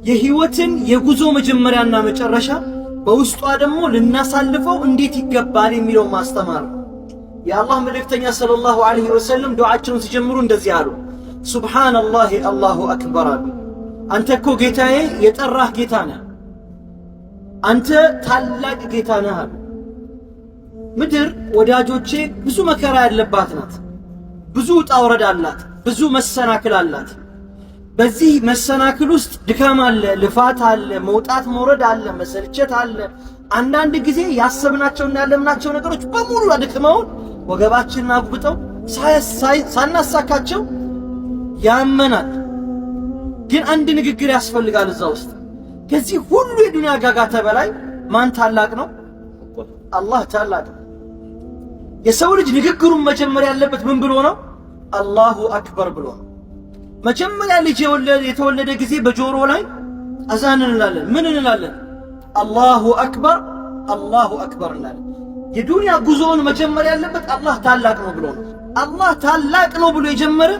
የህይወትን የጉዞ መጀመሪያና መጨረሻ በውስጧ ደግሞ ልናሳልፈው እንዴት ይገባል የሚለው ማስተማር ነው። የአላህ መልእክተኛ ሰለላሁ ዐለይሂ ወሰለም ዱዓቸውን ሲጀምሩ እንደዚህ አሉ። ሱብሃነላሂ አላሁ አክበር አሉ። አንተ እኮ ጌታዬ የጠራህ ጌታ ነህ፣ አንተ ታላቅ ጌታ ነህ አሉ። ምድር ወዳጆቼ ብዙ መከራ ያለባት ናት፣ ብዙ ውጣ ውረድ አላት፣ ብዙ መሰናክል አላት። በዚህ መሰናክል ውስጥ ድካም አለ፣ ልፋት አለ፣ መውጣት መውረድ አለ፣ መሰልቸት አለ። አንዳንድ ጊዜ ያሰብናቸውና ያለምናቸው ነገሮች በሙሉ አድክመውን ወገባችንን አጉብጠው ሳናሳካቸው ያመናል። ግን አንድ ንግግር ያስፈልጋል እዛ ውስጥ። ከዚህ ሁሉ የዱንያ ጋጋታ በላይ ማን ታላቅ ነው? አላህ ታላቅ ነው። የሰው ልጅ ንግግሩን መጀመር ያለበት ምን ብሎ ነው? አላሁ አክበር ብሎ ነው። መጀመሪያ ልጅ የተወለደ ጊዜ በጆሮ ላይ አዛን እንላለን። ምን እንላለን? አላሁ አክበር፣ አላሁ አክበር እንላለን። የዱንያ ጉዞውን መጀመር ያለበት አላህ ታላቅ ነው ብሎ ነው። አላህ ታላቅ ነው ብሎ የጀመረ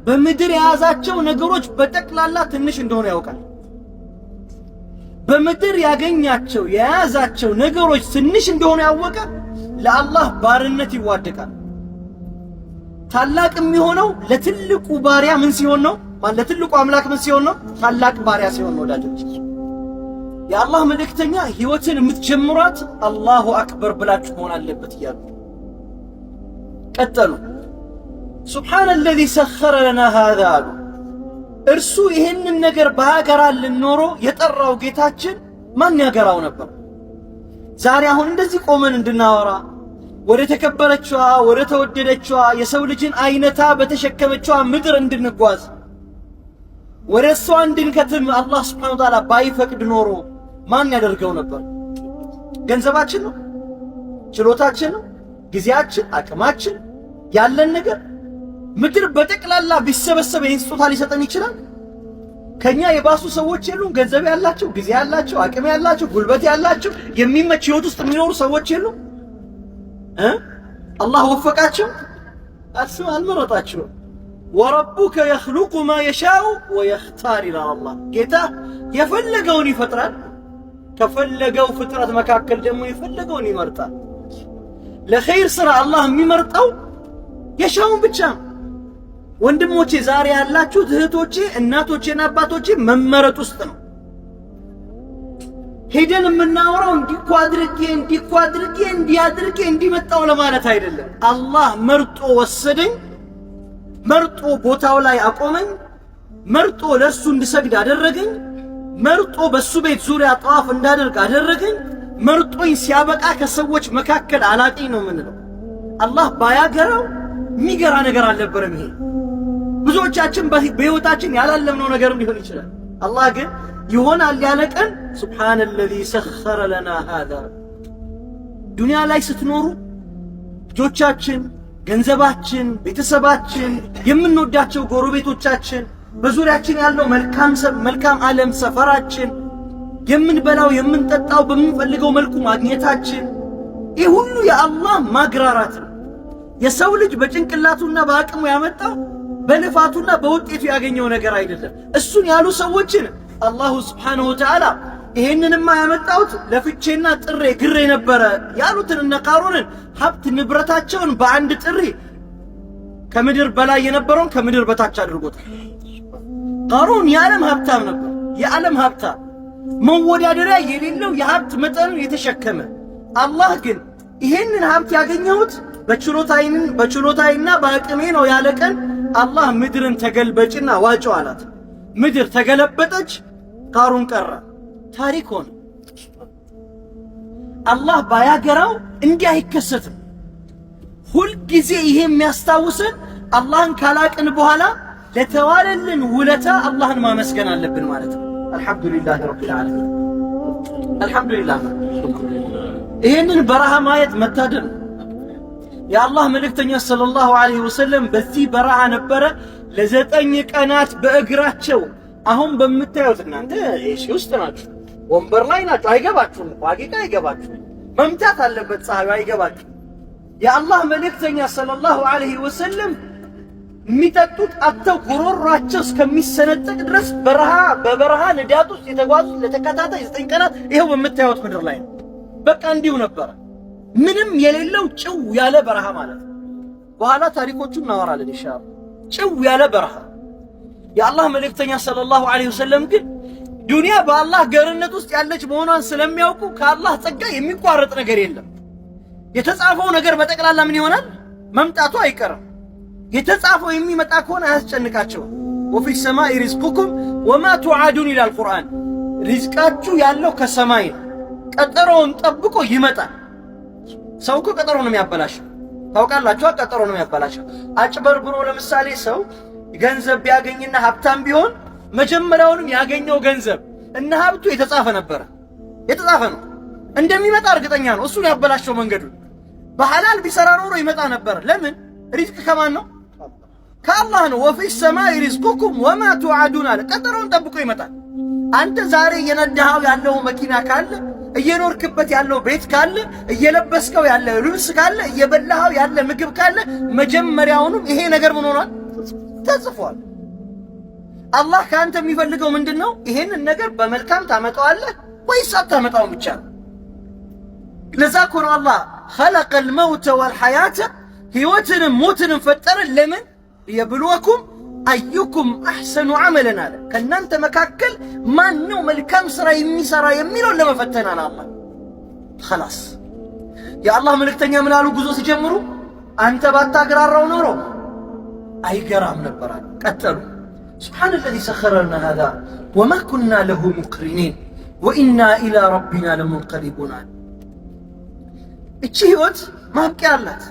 በምድር የያዛቸው ነገሮች በጠቅላላ ትንሽ እንደሆነ ያውቃል። በምድር ያገኛቸው የያዛቸው ነገሮች ትንሽ እንደሆነ ያወቀ ለአላህ ባርነት ይዋደቃል። ታላቅ የሚሆነው ለትልቁ ባሪያ ምን ሲሆን ነው? ለትልቁ አምላክ ምን ሲሆን ነው? ታላቅ ባሪያ ሲሆን ነው። ወዳጆች የአላህ መልእክተኛ ህይወትን የምትጀምሯት አላሁ አክበር ብላችሁ መሆን አለበት እያሉ ቀጠሉ። ሱብሓነ አለዚ ሰኸረ ለና ሃዛ አሉ። እርሱ ይህንን ነገር ባያገራልን ኖሮ የጠራው ጌታችን ማን ያገራው ነበር? ዛሬ አሁን እንደዚህ ቆመን እንድናወራ ወደ ተከበረችዋ ወደ ተወደደችዋ የሰው ልጅን አይነታ በተሸከመችዋ ምድር እንድንጓዝ ወደ እሷ እንድንከትም አላህ ሱብሓነሁ ወተዓላ ባይፈቅድ ኖሮ ማን ያደርገው ነበር? ገንዘባችን ነው? ችሎታችን ነው? ጊዜያችን፣ አቅማችን፣ ያለን ነገር ምድር በጠቅላላ ቢሰበሰብ ይህን ስጦታ ሊሰጠን ይችላል? ከኛ የባሱ ሰዎች የሉም? ገንዘብ ያላቸው፣ ጊዜ ያላቸው፣ አቅም ያላቸው፣ ጉልበት ያላቸው፣ የሚመች ህይወት ውስጥ የሚኖሩ ሰዎች የሉም? አላህ ወፈቃቸው? አልመረጣቸውም። ወረቡከ የኽሉቁ ማ የሻኡ ወየኽታር ይላል አላህ። ጌታ የፈለገውን ይፈጥራል፣ ከፈለገው ፍጥረት መካከል ደግሞ የፈለገውን ይመርጣል። ለኸይር ስራ አላህ የሚመርጠው የሻውን ብቻ። ወንድሞቼ ዛሬ ያላችሁት እህቶቼ፣ እናቶቼና አባቶቼ መመረጥ ውስጥ ነው። ሄደን የምናወራው እንዲኳ አድርጌ እንዲያድርጌ እንዲመጣው ለማለት አይደለም። አላህ መርጦ ወሰደኝ፣ መርጦ ቦታው ላይ አቆመኝ፣ መርጦ ለእርሱ እንድሰግድ አደረገኝ፣ መርጦ በሱ ቤት ዙሪያ ጠዋፍ እንዳደርግ አደረገኝ። መርጦኝ ሲያበቃ ከሰዎች መካከል አላቀኝ ነው የምንለው። አላህ ባያገራው የሚገራ ነገር አልነበረም። ይሄ ብዙዎቻችን በህይወታችን ያላለምነው ነገርም ሊሆን ይችላል። አላህ ግን ይሆናል ያለ ቀን ሱብሓነ አለዚ ሰኸረ ለና ሃዛ። ዱንያ ላይ ስትኖሩ ልጆቻችን፣ ገንዘባችን፣ ቤተሰባችን፣ የምንወዳቸው ጎረቤቶቻችን፣ በዙሪያችን ያለው መልካም ዓለም፣ ሰፈራችን፣ የምንበላው የምንጠጣው በምንፈልገው መልኩ ማግኘታችን፣ ይህ ሁሉ የአላህ ማግራራት ነው። የሰው ልጅ በጭንቅላቱና በአቅሙ ያመጣው በልፋቱና በውጤቱ ያገኘው ነገር አይደለም። እሱን ያሉ ሰዎችን አላሁ ሱብሓነሁ ወተዓላ ይሄንንማ ያመጣሁት ለፍቼና ጥሬ ግሬ ነበረ ያሉትን እነ ቃሩንን ሀብት ንብረታቸውን በአንድ ጥሪ ከምድር በላይ የነበረውን ከምድር በታች አድርጎታል። ቃሩን የዓለም ሀብታም ነበር፣ የዓለም ሀብታም መወዳደሪያ የሌለው የሀብት መጠን የተሸከመ። አላህ ግን ይሄንን ሀብት ያገኘሁት በችሎታይና በአቅሜ ነው ያለ ቀን አላህ ምድርን ተገልበጭና ዋጭው አላት። ምድር ተገለበጠች፣ ቃሩን ቀረ፣ ታሪክ ሆነ። አላህ ባያገራው እንዲህ አይከሰትም። ሁልጊዜ ይሄ የሚያስታውሰን አላህን ካላቅን በኋላ ለተዋለልን ውለታ አላህን ማመስገን አለብን ማለት ነው። አልሐምዱሊላህ ረቢል ዓለሚን፣ አልሐምዱሊላህ። ይሄንን በረሃ ማየት መታደል። የአላህ መልእክተኛ ሰለላሁ ዐለይሂ ወሰለም በዚህ በረሃ ነበረ ለ9 ቀናት በእግራቸው። አሁን በምታዩት እናንተ እሺ ውስጥ ናችሁ፣ ወንበር ላይ ናችሁ፣ አይገባችሁም። ሐቂቃ አይገባችሁም። መምታት አለበት ፀሐዩ፣ አይገባችሁም። የአላህ መልእክተኛ ሰለላሁ ዐለይሂ ወሰለም የሚጠጡት አጥተው ጉሮሯቸው እስከሚሰነጠቅ ድረስ በበረሃ ንዳድ ውስጥ የተጓዙት ለተከታታይ 9 ቀናት ይሄው በምታዩት ምድር ላይ ነው። በቃ እንዲሁ ነበረ፣ ምንም የሌለው ጭው ያለ በረሃ ማለት ነው። በኋላ ታሪኮቹን እናወራለን ኢንሻአላህ። ጭው ያለ በረሃ። የአላህ መልእክተኛ ሰለላሁ ዐለይሂ ወሰለም ግን ዱንያ በአላህ ገርነት ውስጥ ያለች መሆኗን ስለሚያውቁ ከአላህ ጸጋ የሚቋረጥ ነገር የለም። የተጻፈው ነገር በጠቅላላ ምን ይሆናል? መምጣቱ አይቀርም። የተጻፈው የሚመጣ ከሆነ አያስጨንቃቸውም። ወፊ ሰማኢ ሪዝቁኩም ወማ ቱዓዱን ይላል ቁርአን። ሪዝቃችሁ ያለው ከሰማይ ነው፣ ቀጠሮውን ጠብቆ ይመጣል። ሰው እኮ ቀጠሮ ነው የሚያበላሸው፣ ታውቃላችሁ። ቀጠሮ ነው የሚያበላሸው። አጭበርብሮ ለምሳሌ ሰው ገንዘብ ቢያገኝና ሀብታም ቢሆን መጀመሪያውንም ያገኘው ገንዘብ እና ሀብቱ የተጻፈ ነበረ፣ የተጻፈ ነው፣ እንደሚመጣ እርግጠኛ ነው። እሱን ያበላሸው መንገዱን። በሐላል ቢሰራ ኖሮ ይመጣ ነበር። ለምን? ሪዝቅ ከማን ነው? ከአላህ ነው። ወፊ ሰማኢ ሪዝቁኩም ወማ ቱዓዱን አለ። ቀጠሮውን ጠብቆ ይመጣል። አንተ ዛሬ እየነዳኸው ያለው መኪና ካለ፣ እየኖርክበት ያለው ቤት ካለ፣ እየለበስከው ያለ ልብስ ካለ፣ እየበላኸው ያለ ምግብ ካለ መጀመሪያውንም ይሄ ነገር ምን ሆኗል? ተጽፏል። አላህ ከአንተ የሚፈልገው ምንድነው? ይሄንን ነገር በመልካም ታመጣዋለህ ወይስ አታመጣውም ብቻ ነው። ለዛ እኮ ነው አላህ ኸለቀል መውተ ወልሐያተ ህይወትንም ሞትንም ፈጠረ። ለምን? ሊየብሉወኩም አዩኩም አሕሰኑ ዐመለን አለ። ከእናንተ መካከል ማን ነው መልካም ሥራ የሚሠራ የሚለውን ለመፈተን አለ አላህ። ኸላስ የአላህ መልእክተኛ ምን አሉ? ጉዞ ሲጀምሩ አንተ ባታግራራው ኖሮ አይገራም ነበር አሉ። ቀጠሉ ሱብሓነ ለዚ ሰኸረ ለና ሃዛ ወማ ኩና ለሁ ሙቅሪኒን ወኢና ኢላ ረቢና ለሙንቀሊቡን አለ። እቺ ህይወት ማብቂያ አላት።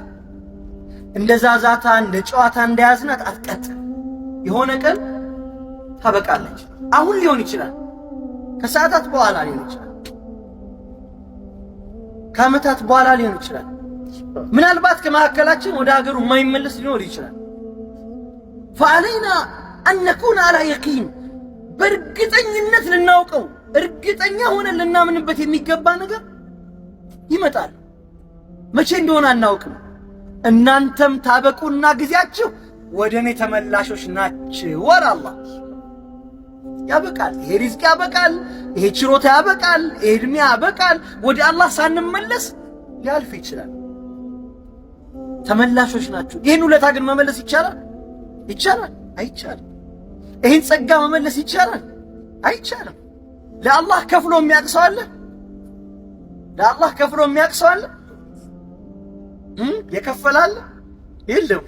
እንደ ዛዛታ እንደ ጨዋታ እንደያዝናት አትቀጥል። የሆነ ቀን ታበቃለች። አሁን ሊሆን ይችላል፣ ከሰዓታት በኋላ ሊሆን ይችላል፣ ከዓመታት በኋላ ሊሆን ይችላል። ምናልባት ከመካከላችን ወደ ሀገሩ የማይመለስ ሊኖር ይችላል። ፈዐለይና አን ነኩነ ዐላ የቂን፣ በእርግጠኝነት ልናውቀው እርግጠኛ ሆነን ልናምንበት የሚገባ ነገር ይመጣል። መቼ እንደሆነ አናውቅም። እናንተም ታበቁና ጊዜያችሁ ወደ እኔ ተመላሾች ናችሁ ወር አላህ። ያበቃል፣ ይሄ ሪዝቅ ያበቃል፣ ይሄ ችሮታ ያበቃል፣ ይሄ ዕድሜ ያበቃል። ወደ አላህ ሳንመለስ ሊያልፍ ይችላል። ተመላሾች ናችሁ። ይህን ውለታ ግን መመለስ ይቻላል? ይቻላል? አይቻልም። ይህን ጸጋ መመለስ ይቻላል? አይቻልም። ለአላህ ከፍሎ የሚያቅሰው አለ? ለአላህ ከፍሎ የሚያቅሰው አለ? የከፈላለ የለም፣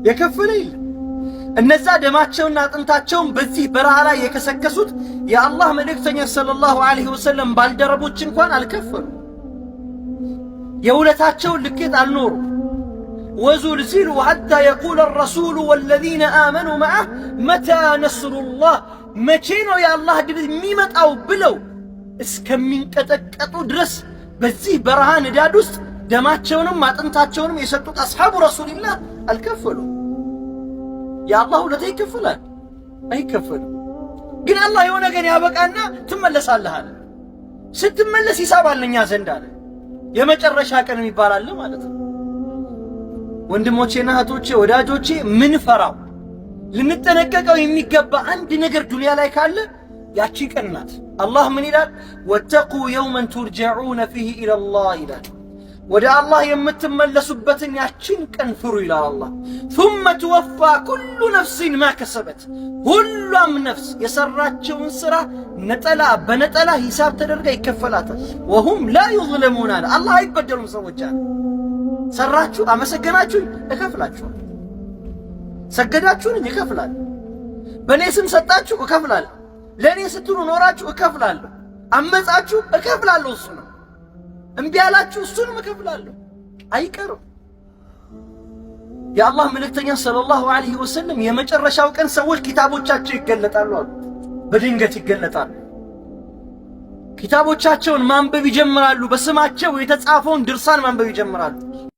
የከፈለ የለም። እነዛ ደማቸውና አጥንታቸውን በዚህ በረሃ ላይ የከሰከሱት የአላህ መልእክተኛ ሰለላሁ ዐለይሂ ወሰለም ባልደረቦች እንኳን አልከፈሉ። የውለታቸውን ልኬት አልኖሩ። ወዙልዚሉ ሐታ የቁለ ረሱሉ ወለዚነ አመኑ መዐህ መታ ነስሩላህ፣ መቼ ነው የአላህ ድል የሚመጣው ብለው እስከሚንቀጠቀጡ ድረስ በዚህ በረሃ ንዳድ ውስጥ ደማቸውንም አጥንታቸውንም የሰጡት አስሐቡ ረሱልላህ አልከፈሉ። የአላህ ውለታ ይከፈላል? አይከፈልም። ግን አላህ የሆነ ቀን ያበቃና ትመለሳለህ አለ። ስትመለስ ሂሳብ አለ እኛ ዘንድ አለ። የመጨረሻ ቀን የሚባል አለ ማለት ነው። ወንድሞቼና እህቶቼ ወዳጆቼ፣ ምን ፈራው ልንጠነቀቀው የሚገባ አንድ ነገር ዱንያ ላይ ካለ ያቺ ቀን ናት። አላህ ምን ይላል? ወተቁ የውመን ቱርጀዑነ ፊህ ኢለላህ ይላል። ወደ አላህ የምትመለሱበትን ያችን ቀን ፍሩ ይላል አላህ። ثم توفى كل نفس ما كسبت፣ ሁሉም ነፍስ የሰራቸውን ስራ ነጠላ በነጠላ ሂሳብ ተደርጋ ይከፈላታል። ወሁም ላ يظلمون አለ አላህ አይበደሉም። ሰዎች አለ ሰራችሁ፣ አመሰገናችሁ፣ እከፍላችኋለሁ። ሰገዳችሁን እከፍላለሁ። በእኔ ስም ሰጣችሁ፣ እከፍላለሁ። ለእኔ ስትሉ ኖራችሁ፣ እከፍላለሁ። አመጻችሁ፣ እከፍላለሁ። እሱ ነው። እምቢ ያላችሁ፣ እሱንም እከፍላለሁ። አይቀርም። የአላህ መልእክተኛ ሰለላሁ ዐለይሂ ወሰለም የመጨረሻው ቀን ሰዎች ኪታቦቻቸው ይገለጣሉ አሉ። በድንገት ይገለጣሉ። ኪታቦቻቸውን ማንበብ ይጀምራሉ። በስማቸው የተጻፈውን ድርሳን ማንበብ ይጀምራሉ።